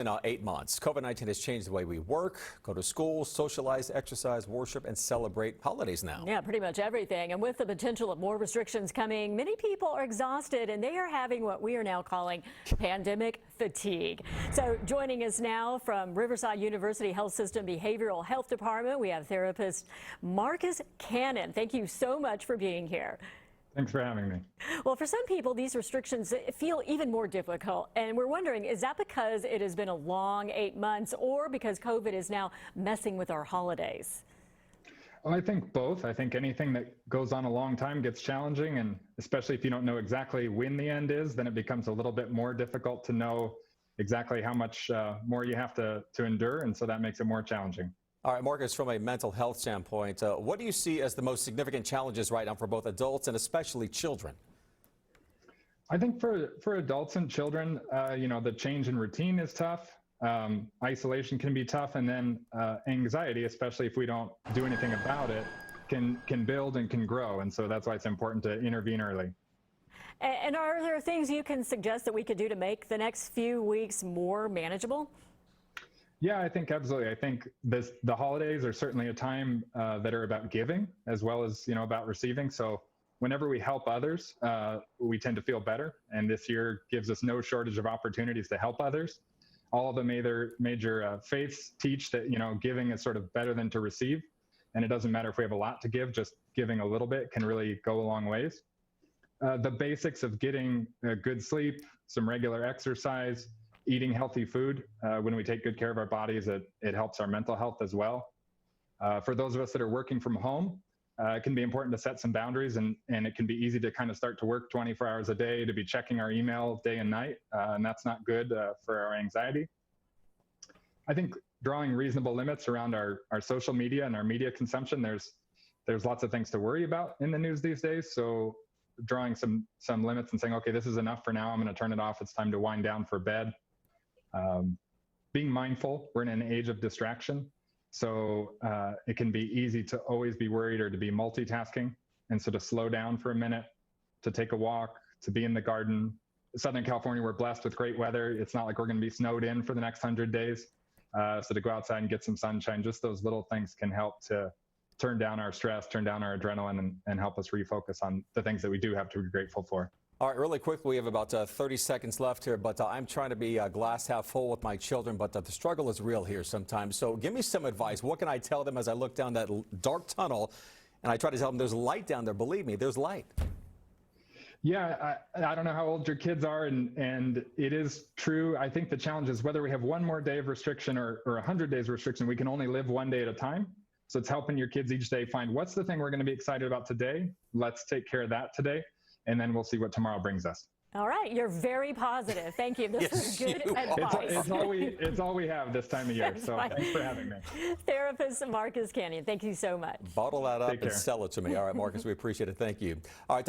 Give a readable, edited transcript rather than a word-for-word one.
In 8 months, COVID-19 has changed the way we work, go to school, socialize, exercise, worship, and celebrate holidays now. Yeah, pretty much everything. And with the potential of more restrictions coming, many people are exhausted and they are having what we are now calling pandemic fatigue. So joining us now from Riverside University Health System Behavioral Health Department, we have therapist Marcus Cannon. Thank you so much for being here. Thanks for having me. Well, for some people, these restrictions feel even more difficult. And we're wondering, is that because it has been a long 8 months or because COVID is now messing with our holidays? Well, I think both. I think anything that goes on a long time gets challenging. And especially if you don't know exactly when the end is, then it becomes a little bit more difficult to know exactly how much more you have to endure. And so that makes it more challenging. All right, Marcus, from a mental health standpoint, what do you see as the most significant challenges right now for both adults and especially children? I think for adults and children, the change in routine is tough. Isolation can be tough. And then anxiety, especially if we don't do anything about it, can build and can grow. And so that's why it's important to intervene early. And are there things you can suggest that we could do to make the next few weeks more manageable? Yeah, I think absolutely. I think the holidays are certainly a time that are about giving as well as, about receiving. So whenever we help others, we tend to feel better. And this year gives us no shortage of opportunities to help others. All of the major faiths teach that, giving is sort of better than to receive. And it doesn't matter if we have a lot to give, just giving a little bit can really go a long ways. The basics of getting good sleep, some regular exercise, eating healthy food. When we take good care of our bodies, it helps our mental health as well. For those of us that are working from home, it can be important to set some boundaries, and it can be easy to kind of start to work 24 hours a day, to be checking our email day and night, and that's not good for our anxiety. I think drawing reasonable limits around our social media and our media consumption, there's lots of things to worry about in the news these days. So drawing some limits and saying, okay, this is enough for now, I'm going to turn it off, it's time to wind down for bed. Being mindful, we're in an age of distraction, so it can be easy to always be worried or to be multitasking, and so to slow down for a minute, to take a walk, to be in the garden. Southern California, we're blessed with great weather. It's not like we're going to be snowed in for the next 100 days, so to go outside and get some sunshine, just those little things can help to turn down our stress, turn down our adrenaline, and help us refocus on the things that we do have to be grateful for. All right, really quickly, we have about 30 seconds left here, but I'm trying to be glass half full with my children, but the struggle is real here sometimes. So give me some advice. What can I tell them as I look down that dark tunnel and I try to tell them there's light down there? Believe me, there's light. Yeah, I don't know how old your kids are, and it is true. I think the challenge is whether we have one more day of restriction or 100 days of restriction, we can only live one day at a time. So it's helping your kids each day find what's the thing we're going to be excited about today. Let's take care of that today. And then we'll see what tomorrow brings us. All right, you're very positive. Thank you. This is good advice. It's all we have this time of year. So thanks for having me. Therapist Marcus Cannon, thank you so much. Bottle that up and sell it to me. All right, Marcus, we appreciate it. Thank you. All right.